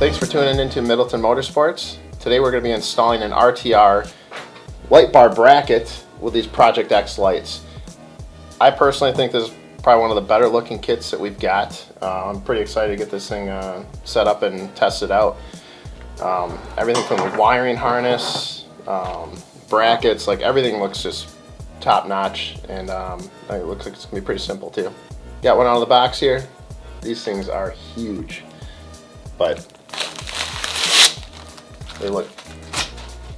Thanks for tuning into Middleton Motorsports. Today we're going to be installing an RTR light bar bracket with these Project X lights. I personally think this is probably one of the better looking kits that we've got. I'm pretty excited to get this thing set up and tested out. Everything from the wiring harness, brackets, like everything looks just top notch, and it looks like it's going to be pretty simple too. Got one out of the box here. These things are huge, but they look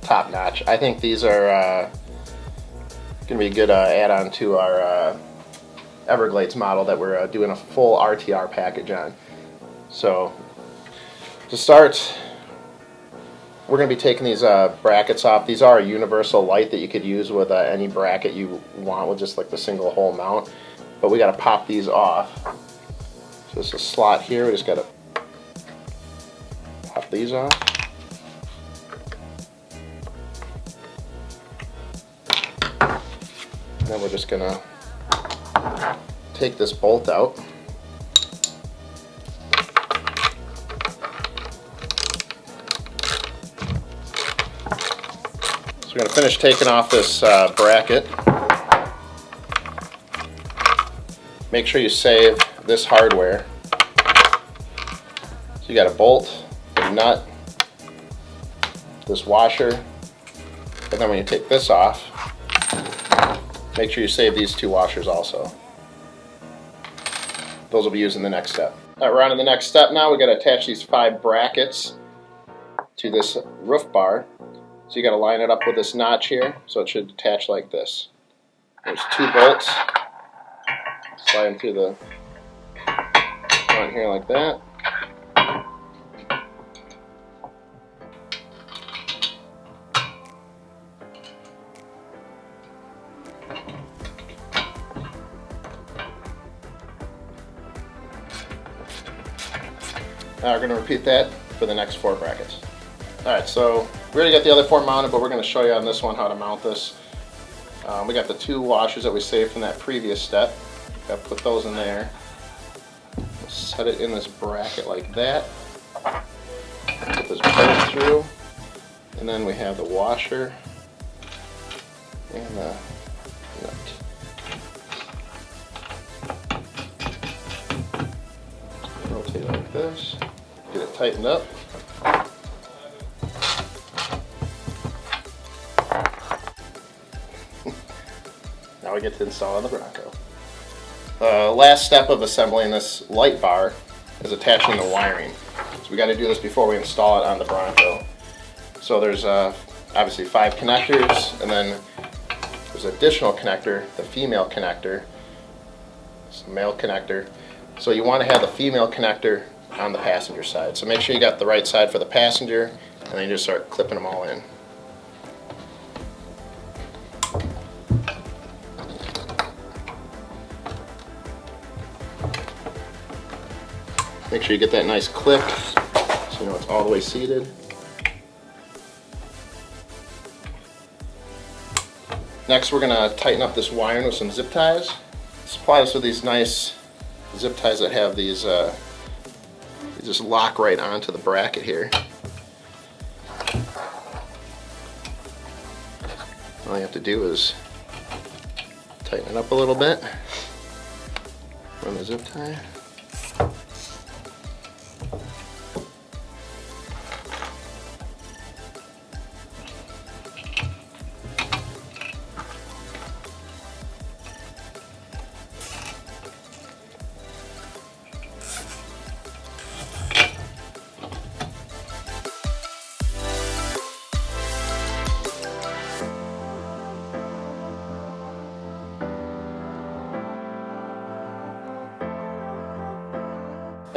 top notch. I think these are going to be a good add-on to our Everglades model that we're doing a full RTR package on. So to start, we're going to be taking these brackets off. These are a universal light that you could use with any bracket you want with just like the single hole mount, but we got to pop these off. So there's a slot here, we just got to pop these off. Then we're just gonna take this bolt out. So we're gonna finish taking off this bracket. Make sure you save this hardware. So you got a bolt, a nut, this washer, and then when you take this off, make sure you save these two washers also. Those will be used in the next step. All right, we're on to the next step now. We got to attach these 5 brackets to this roof bar. So you got to line it up with this notch here, so it should attach like this. There's 2 bolts. Slide them through the front here like that. Now we're going to repeat that for the next 4 brackets. Alright, so we already got the other 4 mounted, but we're going to show you on this one how to mount this. We got the 2 washers that we saved from that previous step. Got to put those in there. We'll set it in this bracket like that. Put this bolt through. And then we have the washer and the nut. Rotate it like this. Get it tightened up. Now we get to install on the Bronco. Last step of assembling this light bar is attaching the wiring. So we got to do this before we install it on the Bronco. So there's obviously 5 connectors, and then there's an additional connector, the female connector. It's the male connector. So you want to have the female connector on the passenger side. So make sure you got the right side for the passenger, and then you just start clipping them all in. Make sure you get that nice clip so you know it's all the way seated. Next we're going to tighten up this wiring with some zip ties. Supply us with these nice zip ties that have these just lock right onto the bracket here. All you have to do is tighten it up a little bit, run the zip tie.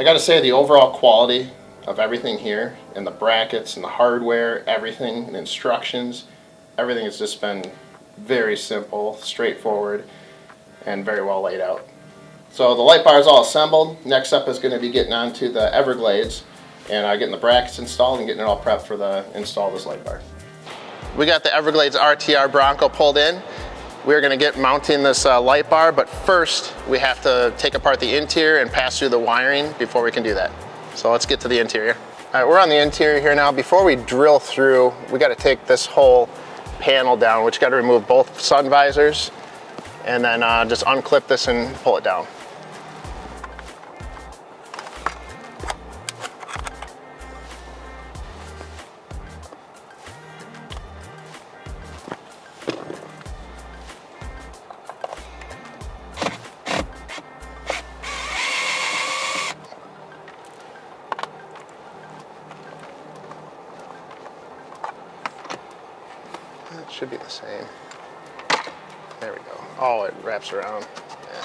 I gotta say, the overall quality of everything here, and the brackets and the hardware, everything, and instructions, everything has just been very simple, straightforward, and very well laid out. So the light bar is all assembled. Next up is going to be getting onto the Everglades and getting the brackets installed and getting it all prepped for the install of this light bar. We got the Everglades RTR Bronco pulled in. We're going to get mounting this light bar, but first we have to take apart the interior and pass through the wiring before we can do that. So let's get to the interior. All right, we're on the interior here now. Before we drill through, we got to take this whole panel down, which got to remove both sun visors, and then just unclip this and pull it down. It should be the same. There we go. Oh, it wraps around. Yeah.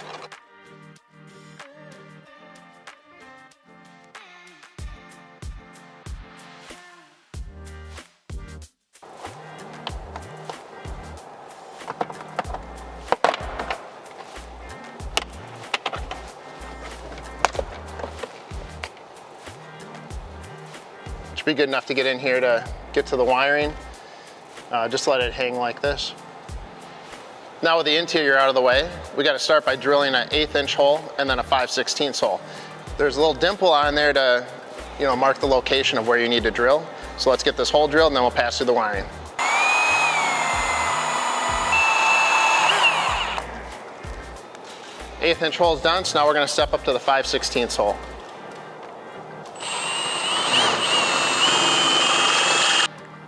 Should be good enough to get in here to get to the wiring. Just let it hang like this. Now with the interior out of the way, we got to start by drilling an 1/8 inch hole and then a 5/16 hole. There's a little dimple on there to, mark the location of where you need to drill. So let's get this hole drilled and then we'll pass through the wiring. Eighth inch hole is done, so now we're going to step up to the 5/16 hole.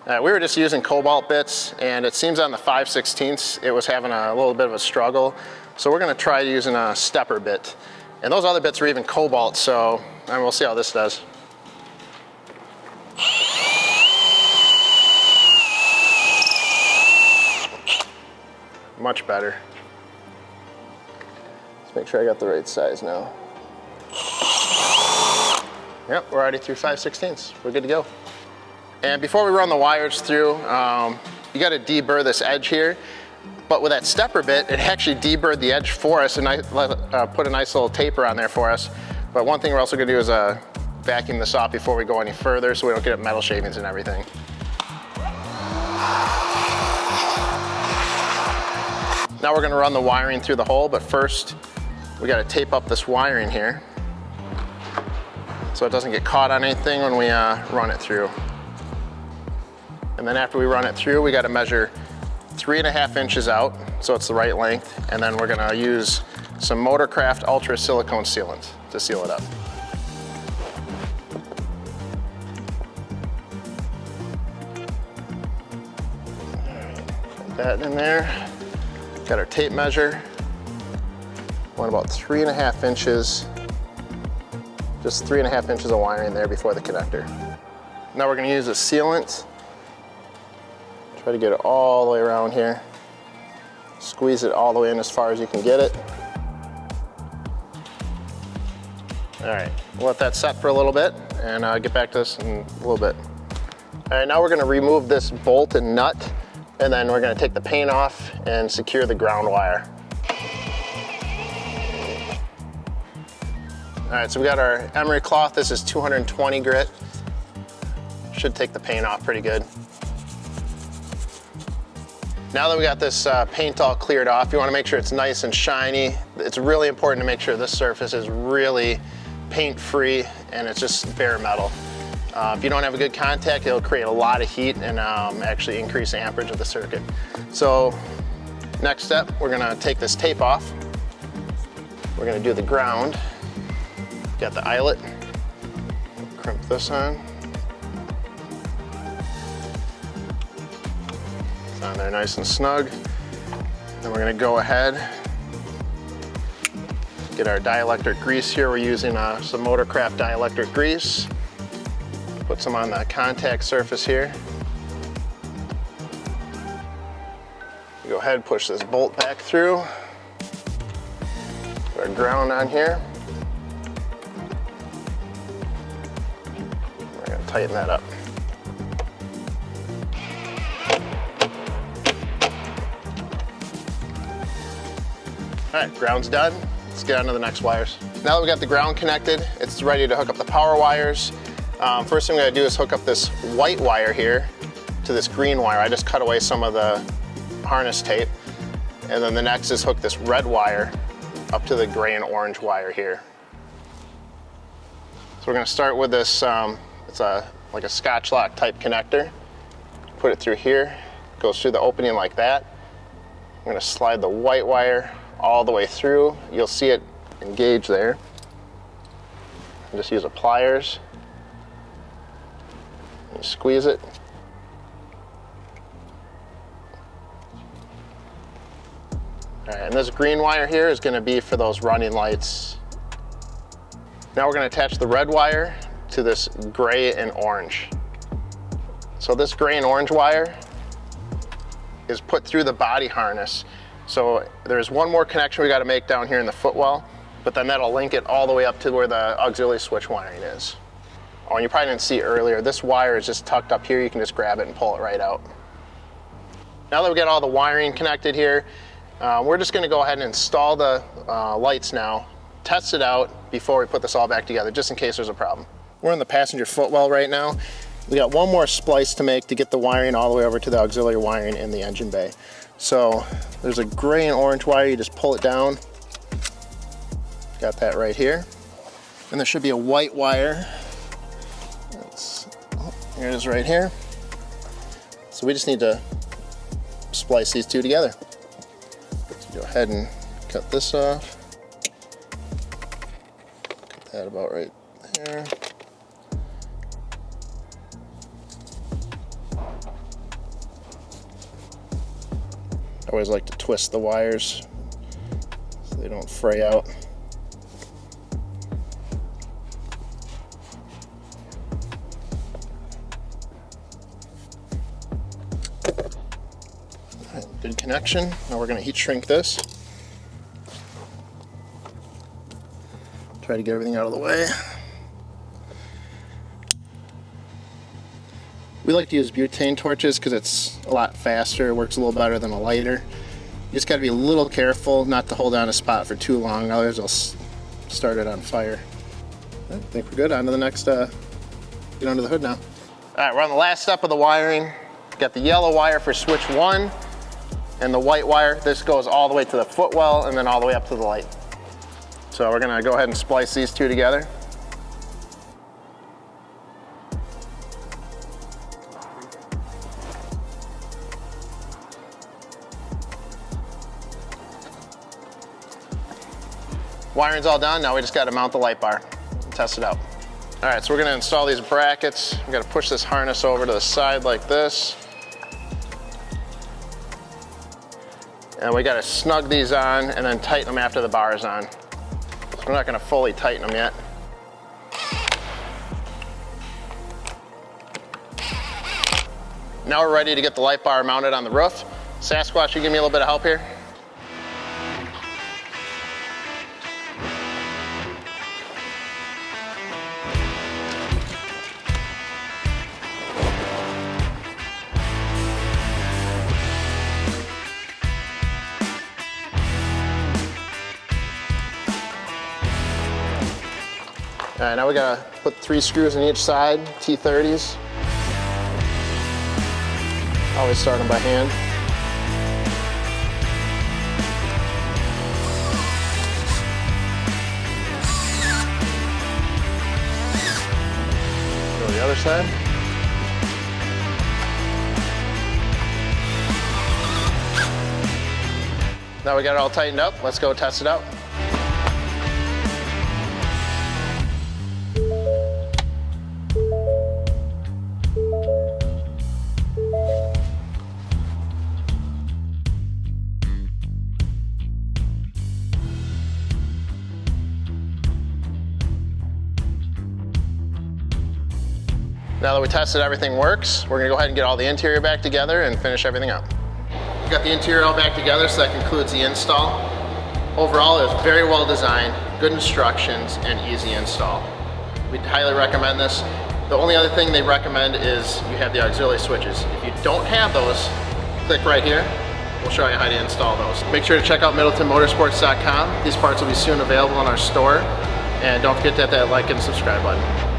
We were just using cobalt bits, and it seems on the 5/16 it was having a little bit of a struggle. So we're going to try using a stepper bit. And those other bits are even cobalt, so we'll see how this does. Much better. Let's make sure I got the right size now. Yep, we're already through 5/16. We're good to go. And before we run the wires through, you got to deburr this edge here. But with that stepper bit, it actually deburred the edge for us and put a nice little taper on there for us. But one thing we're also going to do is vacuum this off before we go any further so we don't get metal shavings and everything. Now we're going to run the wiring through the hole, but first we got to tape up this wiring here so it doesn't get caught on anything when we run it through. And then after we run it through, we got to measure 3.5 inches out, so it's the right length. And then we're going to use some Motorcraft Ultra silicone sealant to seal it up. Put that in there. Got our tape measure. Want about 3.5 inches. Just 3.5 inches of wiring there before the connector. Now we're going to use a sealant. Try to get it all the way around here. Squeeze it all the way in as far as you can get it. All right, we'll let that set for a little bit and get back to this in a little bit. All right, now we're gonna remove this bolt and nut, and then we're gonna take the paint off and secure the ground wire. All right, so we got our emery cloth. This is 220 grit. Should take the paint off pretty good. Now that we got this paint all cleared off, you want to make sure it's nice and shiny. It's really important to make sure this surface is really paint-free and it's just bare metal. If you don't have a good contact, it'll create a lot of heat and actually increase the amperage of the circuit. So next step, we're going to take this tape off. We're going to do the ground. Got the eyelet. Crimp this on. On there nice and snug. Then we're going to go ahead, get our dielectric grease here. We're using some Motorcraft dielectric grease. Put some on the contact surface here. Go ahead, push this bolt back through. Put our ground on here. We're going to tighten that up. All right, ground's done. Let's get on to the next wires. Now that we got the ground connected, it's ready to hook up the power wires. First thing we gotta do is hook up this white wire here to this green wire. I just cut away some of the harness tape. And then the next is hook this red wire up to the gray and orange wire here. So we're gonna start with this, it's It's like a Scotch lock type connector. Put it through here, goes through the opening like that. I'm going to slide the white wire all the way through. You'll see it engage there. And just use a pliers. You squeeze it. All right, and this green wire here is going to be for those running lights. Now we're going to attach the red wire to this gray and orange. So this gray and orange wire is put through the body harness. So there's one more connection we got to make down here in the footwell, but then that'll link it all the way up to where the auxiliary switch wiring is. Oh, and you probably didn't see earlier, this wire is just tucked up here. You can just grab it and pull it right out. Now that we got all the wiring connected here, we're just going to go ahead and install the lights now, test it out before we put this all back together, just in case there's a problem. We're in the passenger footwell right now. We got one more splice to make to get the wiring all the way over to the auxiliary wiring in the engine bay. So there's a gray and orange wire, you just pull it down. Got that right here. And there should be a white wire. Here it is right here. So we just need to splice these two together. So go ahead and cut this off. Cut that about right there. I always like to twist the wires so they don't fray out. Alright, good connection. Now we're going to heat shrink this. Try to get everything out of the way. We like to use butane torches because it's a lot faster, works a little better than a lighter. You just got to be a little careful not to hold down a spot for too long, otherwise it'll start it on fire. I think we're good. On to the next, get under the hood now. All right, we're on the last step of the wiring. Got the yellow wire for switch 1 and the white wire. This goes all the way to the footwell and then all the way up to the light. So we're going to go ahead and splice these two together. Wiring's all done, now we just got to mount the light bar and test it out. All right, so we're going to install these brackets. We've got to push this harness over to the side like this. And we got to snug these on and then tighten them after the bar is on. So we're not going to fully tighten them yet. Now we're ready to get the light bar mounted on the roof. Sasquatch, you give me a little bit of help here? All right, now we gotta put 3 screws in each side, T30s. Always start them by hand. Go to the other side. Now we got it all tightened up. Let's go test it out. Now that we tested everything works, we're gonna go ahead and get all the interior back together and finish everything up. We got the interior all back together, so that concludes the install. Overall, it was very well designed, good instructions, and easy install. We'd highly recommend this. The only other thing they recommend is you have the auxiliary switches. If you don't have those, click right here. We'll show you how to install those. Make sure to check out MiddletonMotorsports.com. These parts will be soon available in our store. And don't forget to hit that like and subscribe button.